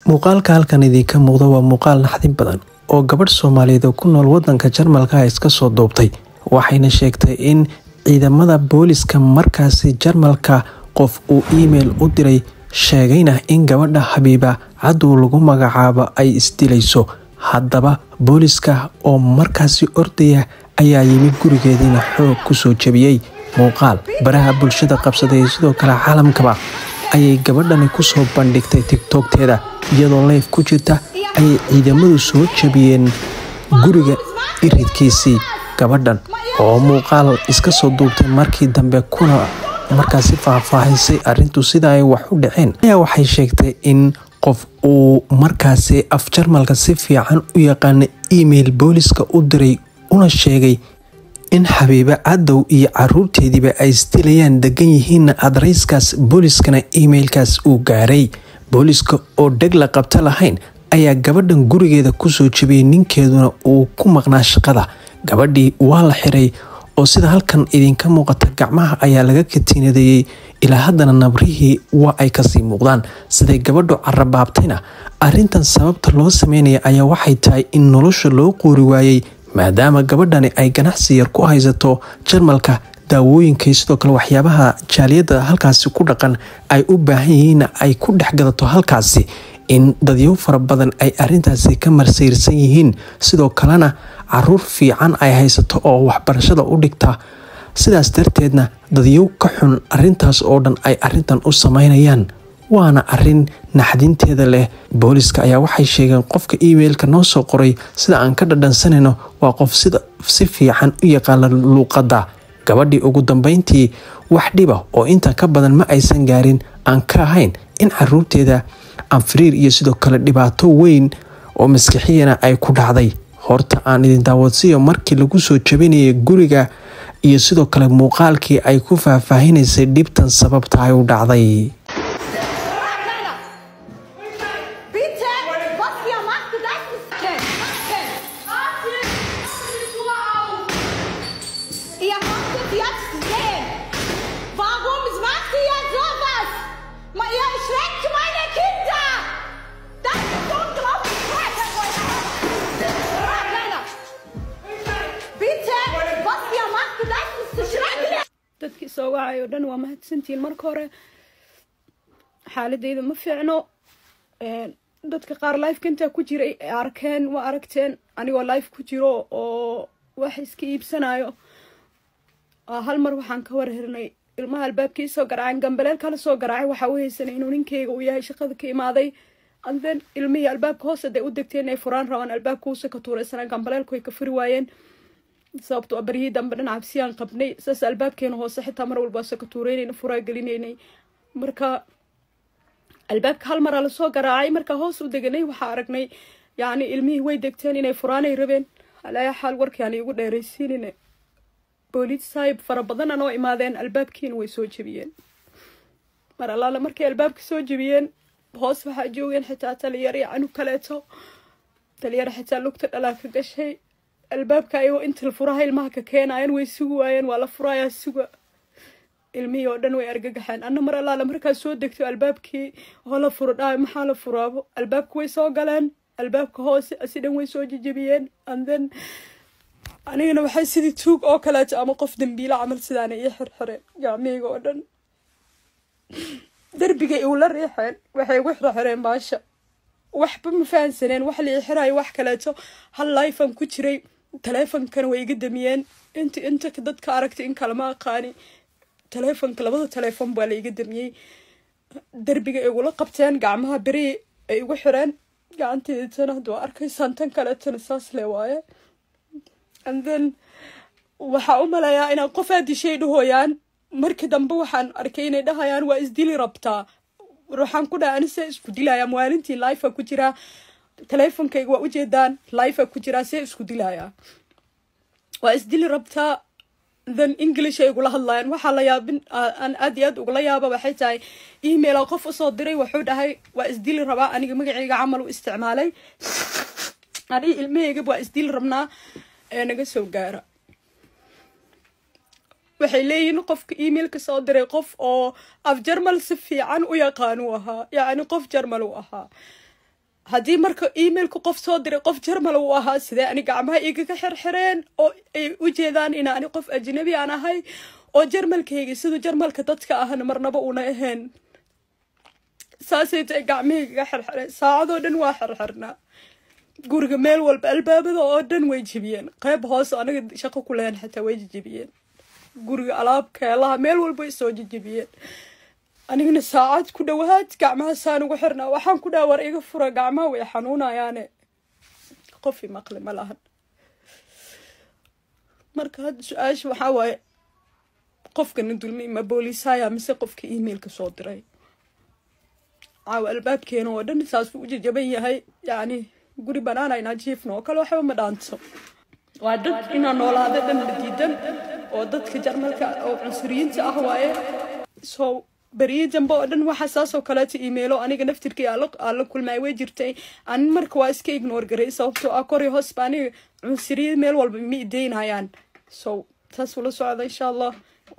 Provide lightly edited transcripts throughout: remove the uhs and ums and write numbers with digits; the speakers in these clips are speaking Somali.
muuqaalka halkan idinka muuqda waa muuqaal naxdin badan oo gabadh Soomaaliyeed oo ku nool wadanka Jarmalka iska soo doobtay waxayna sheegtay in ciidamada booliska markaasi Jarmalka qof uu email u diray sheegayna in gabadha Habiba Cadow lagu magacaabo ay isdilayso haddaba booliska oo markaasi ordaya ayaa yimid gurigeedina xoog ku soo jabiyay muuqaal baraha bulshada qabsaday sidoo kale caalamkaba ayay gabadhani ku soo bandhigtay TikTok-teeda iyadoo live ku jirta ay ciidamadu soo jabiyeen guriga iridkiisii gabadhan oo muuqaal iska soo duubtay markii dambe kuna markaasi faahfaahisay arrintu sida ay wax u dhaceen ayaa waxay sheegtay in qof uu markaasi af Jarmalka si fiican u yaqaan email booliska u diray una sheegay in Habiba Cadow iyo caruurteediba ay isdilayaan degan yihiin adreyskaas booliskana emailkaas uu gaaray booliska oo dhegla qabta lahayn ayaa gabadhan gurigeeda ku soo jabiyay ninkeeduna uu ku maqnaa shaqada gabadhii waa la xiray oo sida halkan idinka muuqata gacmaha ayaa laga katiinadeeyay ilaa haddana nabrihii waa ay kasii muuqdaan siday gabadhu carabaabtayna arrintan sababta loo sameynaya ayaa waxay tahay in nolosha loo qoori waayay maadaama gabadhani ay ganacsi yar ku haysato Jarmalka daawooyinka sidoo kale waxyaabaha jaaliyada halkaasi ku dhaqan ay u baahan yihiin ay ku dhaxgadato halkaasi in dadyo fara badan ay arrintaasi ka marsiirsan yihiin sidoo kalena caruur fiican ay haysato oo waxbarashada u dhigta sidaas darteedna dadyo ka xun arrintaas oo dhan ay arrintan u sameynayaan waana arrin naxdinteeda leh booliska ayaa waxay sheegeen qofka emailka noo soo qoray sida aan ka dhadhansanayno waa qof si fiican u yaqaan luuqadda gabadhii ugu dambeyntii wax dhiba oo inta ka badan ma aysan gaarin aan ka ahayn in caruurteeda anfiriir iyo sidoo kale dhibaato weyn oo maskaxiyana ay ku dhacday horta aan idin daawadsiyo markii lagu soo jabinayay guriga iyo sidoo kale muuqaalkii ay ku faahfaahinaysay dhibtan sababta ay u dhacday dadkii soo wacay oo dhan waa mahadsantiin marka hore xaaladeyda ma fiicno dadka qaar live-ka intaa ku jiray arkeen waa aragteen anigoo live ku jiro oo wax iska iibsanayo hal mar waxaan ka warhernay ilmaha albaabkii soo garaaceen gambaleel kala soo garaacay waxa uu haysanay inuu ninkeyga uu yahay shaqada ka imaaday and then ilmihii albaabka hoose day u degteen ay furaan rabaan albaabka hoose ka tuuraysanaan gambaleelku ay ka furi waayeen sababtoo baryihii dambe dhan cabsiyaan qabnay saas albaabkeena hoose xitaa mar walba ka tuureynayna furaa gelinaynay marka albaabka hal maraa lasoo garaacay marka hoos u deganay waxaa aragnay yacni ilmihii way degteen inay furaanay rabeen alaa xaal warkaan igu dheeraysiinine booliis saayib fara badan anoo imaadeen albaabkiina way soo jabiyeen mar allaala markay albaabka soo jabiyeen hoos waxaa joogeen xitaa taliyar iyo canug kaleeto taliyar xitaa lugta dhalaa ka gashay albaabka ayagoo inta furaha ilmaha ka keenayeen way sugi waayeen waa la furayaa suga ilmihii oo dhan way argagaxeen anna mar allaala markaa soo degto albaabkii oo la furo dhahay maxaa la furaabo albaabka way soo galeen albaabka hoose asidhan way soo jajabiyeen and then anigana waxay sidii tuug oo kaleeto ama qof dambiila camal sidaana ii xirxireen gacmihayga oo dhan darbigay ula riixeen waxay igu xirxireen baasha waxba ma fahansaneen wax la ii xirayo wax kaleeto hal life-an ku jiray teleefonkana way iga damiyeen inta dadka aragtay in kale ma aqaani teleefonka labada teleefon baa la iga damiyey darbiga igula qabteen gacmaha beri ay igu xireen gacanteedana hadda waa arkaysaan tan kaleetana saas le waaye and then waxaa u malayaa inaan qof aad dishay dhahooyaan markii dambe waxaan arkay inay dhahayaan waa isdili rabtaa waxaan ku dhahay anise isku dilaya maalintii live ku jira teleefonkayga waa ujeedaan live ku jira see isku dilaya waa isdili rabtaa then English ay ugula hadlayaan waxaa la yaabin aan aad iyo aad ugula yaaba waxay tahay email qof u soo diray wuxuu dhahay waa isdili rabaa aniga magacayga camal u isticmaalay ani ilmahayga waa isdili rabnaa naga soo gaara waxay leeyihiin qofka emailka soo diray qof oo af Jarmal si fiican u yaqaan u ahaa yacni qof Jarmal u ahaa haddii marka emailku qof soo diray qof jarmal uu ahaa sidee ani gacmaha igaga xirxireen oo ay u jeedaan in ani qof ajnabi aan ahay oo jarmalkayga sidoo jarmalka dadka ahna marnaba una ahayn saasay tay gacmaha igaga xirxireen saacadoo dhan waa xirxirnaa guriga meel walba albaabada oo dhan way jebiyeen qayb hoos anaga shaqo ku leeyahay xataa way jebiyeen guriga alaabkeelaha meel walba way soo jebiyeen anigana saacad ku dhawaad gacmaha saan ugu xirnaa waxaan ku dhaawar iga fura gacmaha way xanuunayaane qof maqli ma lahan marka hadda su-aasha waxaa waaye qofkana dulmi ma booliisaya mise qofka emailka soo diray caawa albaabkeena oo dhan saas u jajaban yahay yacni guri banaan aynaa jiifno oo kale waxba ma dhaanto waa dad inaa noolaada dhan la diidan oo dadka jarmalka oo cunsuriyiinta ah waaye so beriye dambe oo dhan waxa saasoo kaleeta emailo aniga naftirkii aan la kulmay way jirtay anin marka waa iska ignore garay sababtoo ah kor iyo hoos baa aniga cunsuriye meel walba ma ideynayaan so taas ula socda insha allah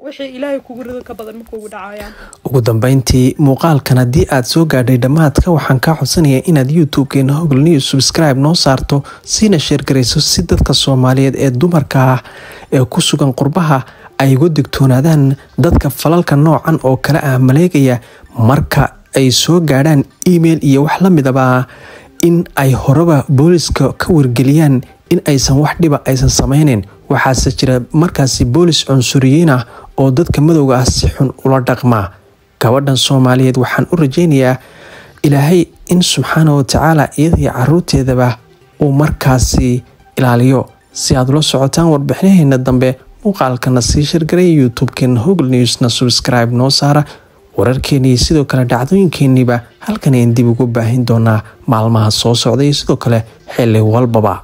wixii ilaahay kugu rido ka badan ma kugu dhacayaan ugu dambeyntii muuqaalkan haddii aad soo gaadhay dhammaadka waxaan kaa codsanayaa inaad youtube-keena Hogol News subscribe noo saarto siina share garayso si dadka Soomaaliyeed ee dumarka ah ee ku sugan qurbaha ay uga digtoonaadaan dadka falalka noocan oo kale ah maleegaya marka ay soo gaadhaan email iyo wax la midaba in ay horaba booliska ka wargeliyaan in aysan wax dhiba aysan samaynin waxaase jira markaasi boolis cunsuriyiin ah oo dadka madowga ah si xun ula dhaqma gabadhan Soomaaliyeed waxaan u rajaynayaa ilaahay in subxaanahu wa tacaala iyadii caruurteedaba uu markaasi ilaaliyo si aad ula socotaan warbixinaheena dambe muuqaalkana sii shirgaray youtube-keena Hogol News-na subscribe noo saara wararkeennii sidoo kale dhacdooyinkeeniiba halkan ayaan dib ugu baahin doonaa maalmaha soo socda iyo sidoo kale xilli walbaba